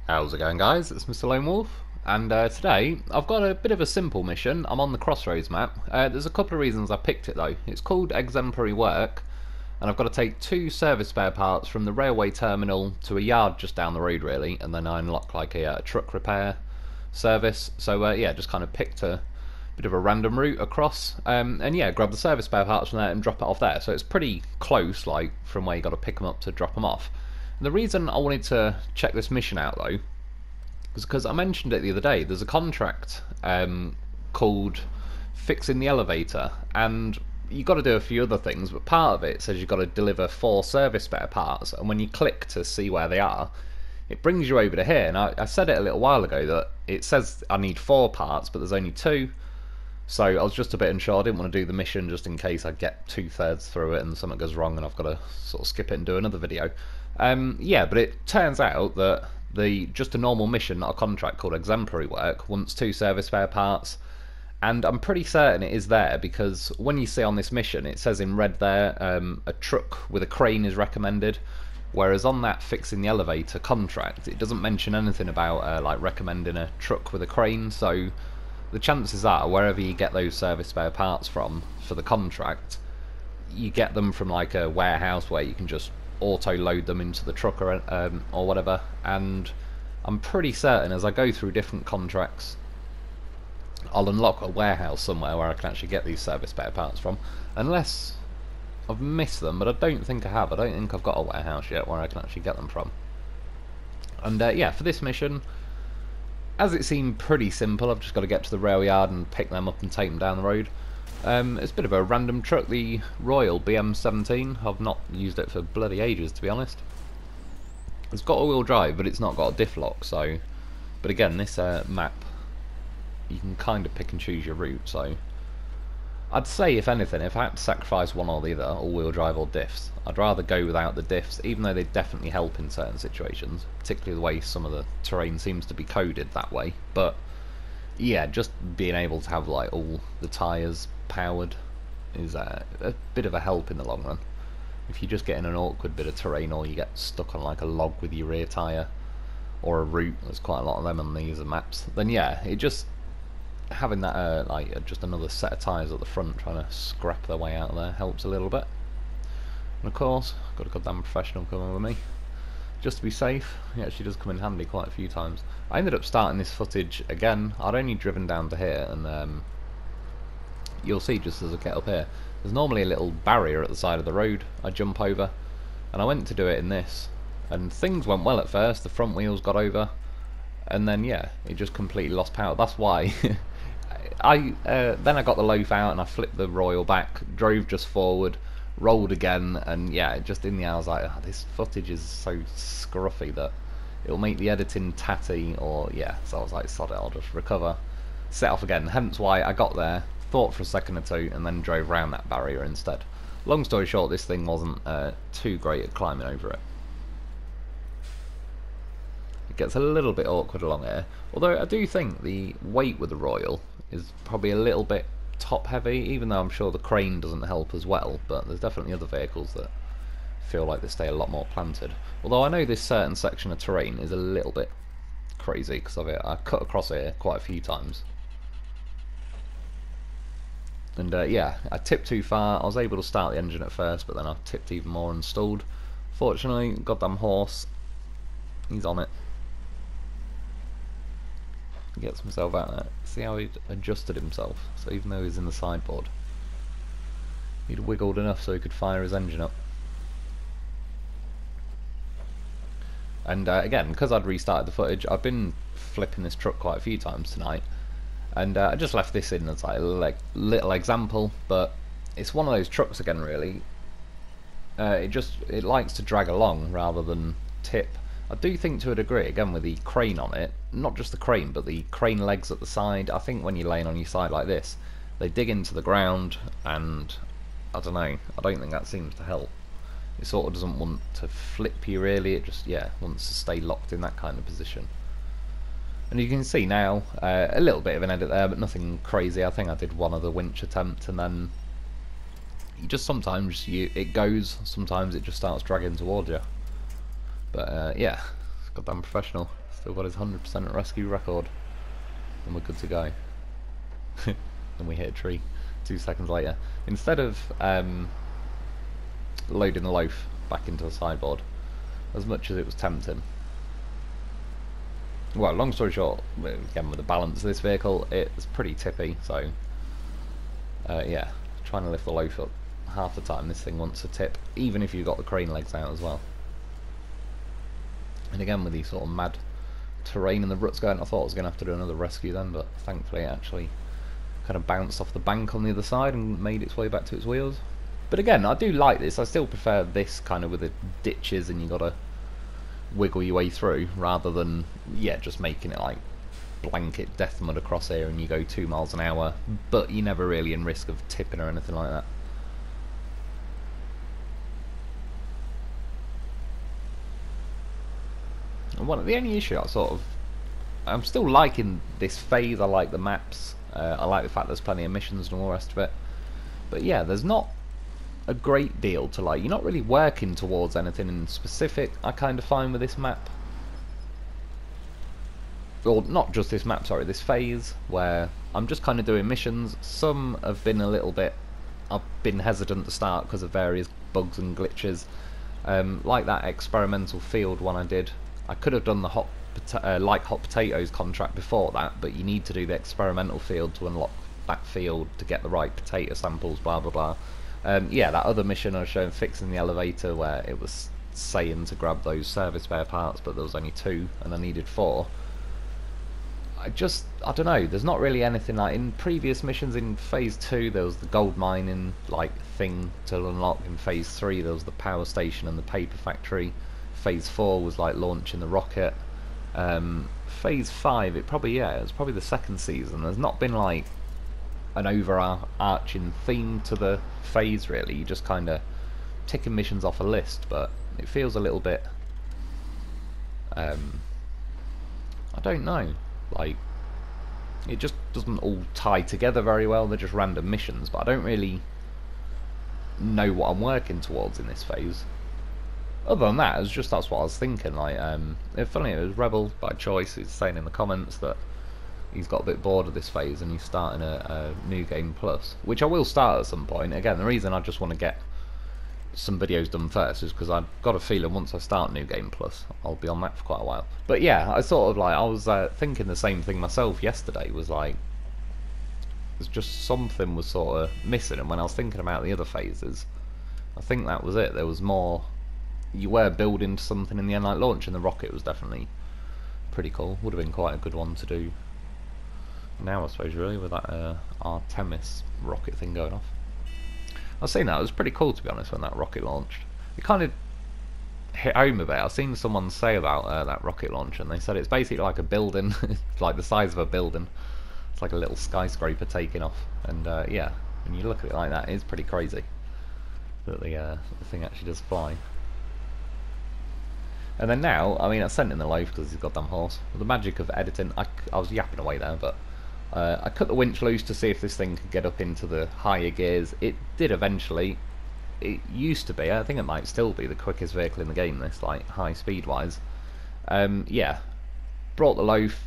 How's it going, guys? It's Mr. Lo4f, and today I've got a bit of a simple mission. I'm on the Crossroads map. There's a couple of reasons I picked it though. It's called Exemplary work, and I've got to take 2 service spare parts from the railway terminal to a yard just down the road really, and then I unlock like a truck repair service. So yeah, just kind of picked a bit of a random route across, and yeah, grab the service spare parts from there and drop it off there. So it's pretty close, like from where you got to pick them up to drop them off. And the reason I wanted to check this mission out though was because I mentioned it the other day. There's a contract called fixing the elevator, and you've got to do a few other things, but part of it says you've got to deliver 4 service spare parts, and when you click to see where they are, it brings you over to here. And I said it a little while ago that it says I need 4 parts, but there's only 2. So I was just a bit unsure. I didn't want to do the mission just in case I get 2/3 through it and something goes wrong and I've got to sort of skip it and do another video. Yeah, but it turns out that just a normal mission, not a contract, called Exemplary work wants 2 service spare parts, and I'm pretty certain it is there because when you see on this mission it says in red there a truck with a crane is recommended, whereas on that fixing the elevator contract it doesn't mention anything about like recommending a truck with a crane. So the chances are wherever you get those service spare parts from for the contract, you get them from like a warehouse where you can just auto load them into the truck or whatever. And I'm pretty certain as I go through different contracts I'll unlock a warehouse somewhere where I can actually get these service spare parts from, unless I've missed them, but I don't think I have. I don't think I've got a warehouse yet where I can actually get them from. And yeah, for this mission, as it seemed pretty simple, I've just got to get to the rail yard and pick them up and take them down the road. It's a bit of a random truck, the Royal BM17. I've not used it for bloody ages, to be honest. It's got all-wheel drive, but it's not got a diff lock, so... But again, this map, you can kind of pick and choose your route, so... I'd say, if anything, if I had to sacrifice one or the other, all-wheel drive or diffs, I'd rather go without the diffs, even though they definitely help in certain situations, particularly the way some of the terrain seems to be coded that way. But yeah, just being able to have like all the tyres powered is a bit of a help in the long run. If you just get in an awkward bit of terrain, or you get stuck on like a log with your rear tyre, or a route, there's quite a lot of them on these maps, then yeah, it just... having that just another set of tyres at the front trying to scrap their way out of there helps a little bit. And of course, got a goddamn professional coming with me just to be safe. He actually does come in handy quite a few times. I ended up starting this footage again. I'd only driven down to here, and you'll see just as I get up here, there's normally a little barrier at the side of the road I jump over, and I went to do it in this, and things went well at first. The front wheels got over, and then yeah, it just completely lost power. That's why then I got the loaf out and I flipped the Royal back, drove just forward, rolled again, and yeah, just in the air I was like, oh, this footage is so scruffy that it'll make the editing tatty, or yeah, so I was like, sod it, I'll just recover, set off again. Hence why I got there, thought for a second or two, and then drove around that barrier instead. Long story short, this thing wasn't too great at climbing over it. It gets a little bit awkward along here, although I do think the weight with the Royal is probably a little bit top heavy, even though I'm sure the crane doesn't help as well, but there's definitely other vehicles that feel like they stay a lot more planted. Although I know this certain section of terrain is a little bit crazy because of it. I cut across here quite a few times. And yeah, I tipped too far. I was able to start the engine at first, but then I tipped even more and stalled. Fortunately, goddamn horse, he's on it. Gets himself out there. See how he'd adjusted himself. So even though he's in the sideboard, he'd wiggled enough so he could fire his engine up. And again, because I'd restarted the footage, I've been flipping this truck quite a few times tonight, and I just left this in as like a little example. But it's one of those trucks again, really. It likes to drag along rather than tip. I do think to a degree, again with the crane on it, not just the crane, but the crane legs at the side, I think when you're laying on your side like this, they dig into the ground, and I don't know, I don't think that seems to help. It sort of doesn't want to flip you really, it just, yeah, wants to stay locked in that kind of position. And you can see now, a little bit of an edit there, but nothing crazy. I think I did one other winch attempt, and then you just sometimes it goes, sometimes it just starts dragging towards you. But yeah, Goddamn professional. Still got his 100% rescue record. And we're good to go. Then we hit a tree 2 seconds later. Instead of loading the loaf back into the sideboard, as much as it was tempting. Well, long story short, again with the balance of this vehicle, it's pretty tippy, so yeah, trying to lift the loaf up half the time this thing wants to tip, even if you've got the crane legs out as well. And again with these sort of mad terrain and the ruts going, I thought I was going to have to do another rescue then, but thankfully it actually kind of bounced off the bank on the other side and made its way back to its wheels. But again, I do like this. I still prefer this kind of with the ditches and you got to wiggle your way through, rather than, yeah, just making it like blanket death mud across here and you go 2 miles an hour, but you're never really in risk of tipping or anything like that. And the only issue I'm still liking this phase. I like the maps. I like the fact there's plenty of missions and all the rest of it. But yeah, there's not a great deal to like. You're not really working towards anything in specific, I kind of find, with this map. Well, not just this map, sorry, this phase, where I'm just kind of doing missions. Some have been a little bit, I've been hesitant to start because of various bugs and glitches. Like that experimental field one I did. I could have done the hot potatoes contract before that, but you need to do the experimental field to unlock that field to get the right potato samples, blah blah blah. Yeah, that other mission I was showing, fixing the elevator, where it was saying to grab those service spare parts, but there was only 2 and I needed 4. I don't know, there's not really anything like in previous missions. In phase 2 there was the gold mining like thing to unlock. In phase 3 there was the power station and the paper factory. Phase 4 was like launching the rocket. Phase 5, it was probably the second season. There's not been like an overarching theme to the phase really. You just kind of ticking missions off a list, but it feels a little bit I don't know, like it just doesn't all tie together very well. They're just random missions, but I don't really know what I'm working towards in this phase. Other than that, that's what I was thinking. Like, funny, it was Rebel by choice. He's saying in the comments that he's got a bit bored of this phase and he's starting a New Game Plus, which I will start at some point. Again, the reason I just want to get some videos done first is because I've got a feeling once I start New Game Plus, I'll be on that for quite a while. But yeah, I was thinking the same thing myself yesterday. Was like, there's just something was sort of missing, and when I was thinking about the other phases, I think that was it. There was more. You were building something in the end, like launching the rocket was definitely pretty cool. Would have been quite a good one to do now, I suppose, really, with that Artemis rocket thing going off. I was saying that, it was pretty cool, to be honest, when that rocket launched. It kind of hit home a bit. I've seen someone say about that rocket launch, and they said it's basically like a building, like the size of a building. It's like a little skyscraper taking off, and yeah, when you look at it like that, it's pretty crazy that the thing actually does fly. And then now, I mean, I sent in the loaf because he's got damn horse. With the magic of editing, I was yapping away there, but I cut the winch loose to see if this thing could get up into the higher gears. It did eventually. It used to be, I think it might still be, the quickest vehicle in the game, this, like, high speed wise. Yeah, brought the loaf,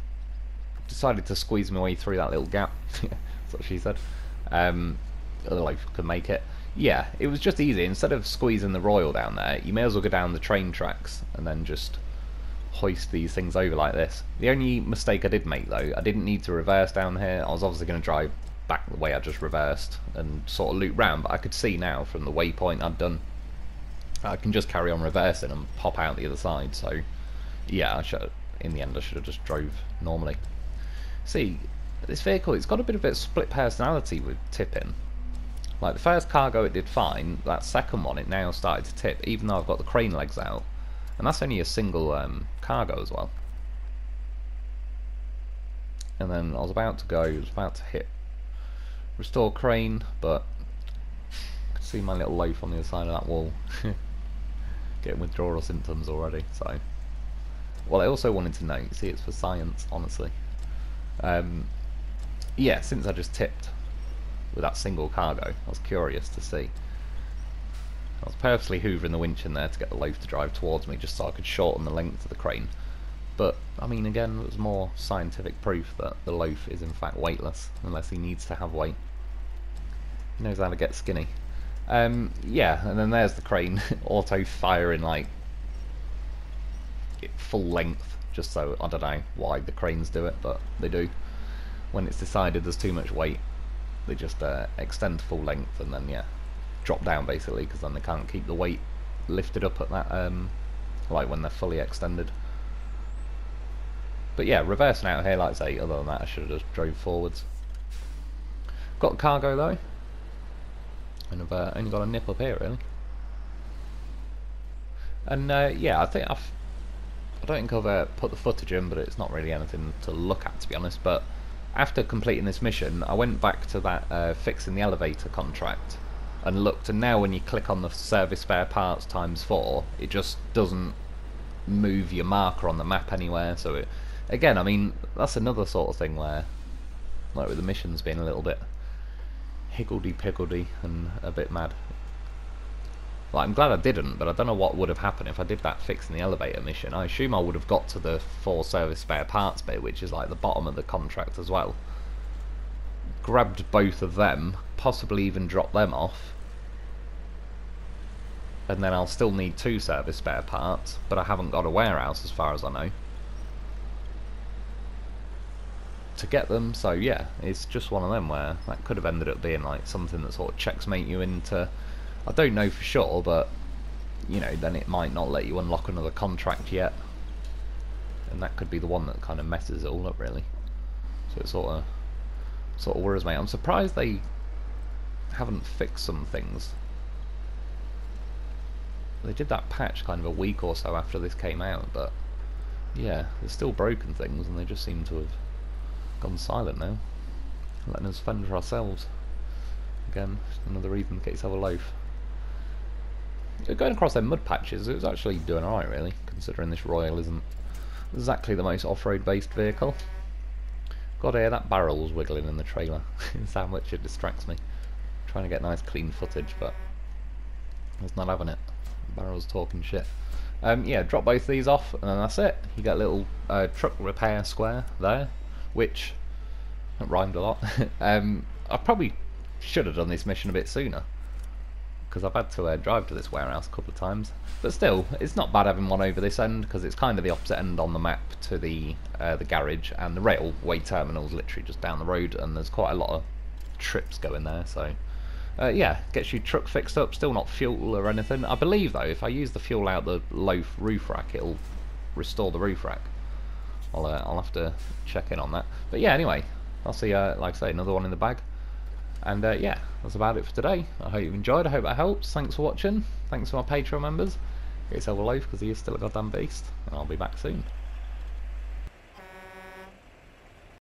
decided to squeeze my way through that little gap. That's what she said. The loaf could make it. Yeah, it was just easy. Instead of squeezing the Royal down there, you may as well go down the train tracks and then just hoist these things over like this. The only mistake I did make, though, I didn't need to reverse down here. I was obviously going to drive back the way I just reversed and sort of loop round, but I could see now from the waypoint I'd done, I can just carry on reversing and pop out the other side. So yeah, in the end I should have just drove normally. See, this vehicle, it's got a bit of a split personality with tipping. Like the first cargo it did fine, that second one it now started to tip, even though I've got the crane legs out. And that's only a single cargo as well. And then I was about to hit restore crane, but I could see my little loaf on the other side of that wall getting withdrawal symptoms already. So, well, I also wanted to note, see, it's for science, honestly. Yeah, since I just tipped with that single cargo, I was curious to see. I was purposely hoovering the winch in there to get the loaf to drive towards me, just so I could shorten the length of the crane. But, I mean, again, there's more scientific proof that the loaf is in fact weightless, unless he needs to have weight. He knows how to get skinny. Yeah, and then there's the crane, auto-firing, like, full length, just so, I don't know why the cranes do it, but they do. When it's decided there's too much weight, they just extend full length and then, yeah, drop down, basically, because then they can't keep the weight lifted up at that, like when they're fully extended. But yeah, reversing out here, like I say, other than that, I should have just drove forwards. Got the cargo though, and I've only got a nip up here really. And yeah, I don't think I've put the footage in, but it's not really anything to look at, to be honest. But after completing this mission, I went back to that fixing the elevator contract and looked, and now when you click on the service spare parts ×4, it just doesn't move your marker on the map anywhere. So it, again, I mean, that's another sort of thing where, like with the missions being a little bit higgledy-piggledy and a bit mad. Like, I'm glad I didn't, but I don't know what would have happened if I did that fixing the elevator mission. I assume I would have got to the 4 service spare parts bit, which is like the bottom of the contract as well. Grabbed both of them, possibly even dropped them off. And then I'll still need 2 service spare parts, but I haven't got a warehouse as far as I know to get them. So yeah, it's just one of them where that could have ended up being like something that sort of checkmate you into, I don't know for sure, but you know, then it might not let you unlock another contract yet, and that could be the one that kind of messes it all up really. So it sort of worries me. I'm surprised they haven't fixed some things. They did that patch kind of a week or so after this came out, but yeah, there's still broken things, and they just seem to have gone silent now, letting us fend for ourselves. Again, another reason to get yourself a loaf. Going across them mud patches, it was actually doing alright really, considering this Royal isn't exactly the most off-road based vehicle. God, here, that barrel's wiggling in the trailer. It's how much it distracts me. Trying to get nice clean footage, but it's not having it. The barrel's talking shit. Yeah, drop both these off, and then that's it. You get a little truck repair square there, which that rhymed a lot. I probably should have done this mission a bit sooner, because I've had to drive to this warehouse a couple of times. But still, it's not bad having one over this end, because it's kind of the opposite end on the map to the garage, and the railway terminal's literally just down the road, and there's quite a lot of trips going there. So yeah, gets your truck fixed up. Still not fuel or anything. I believe though, if I use the fuel out the loaf roof rack, it'll restore the roof rack. I'll have to check in on that. But yeah, anyway, I'll see, like I say, another one in the bag. And yeah, that's about it for today. I hope you enjoyed. I hope that helps. Thanks for watching. Thanks to my Patreon members. Get yourself a loaf, because he is still a goddamn beast. And I'll be back soon.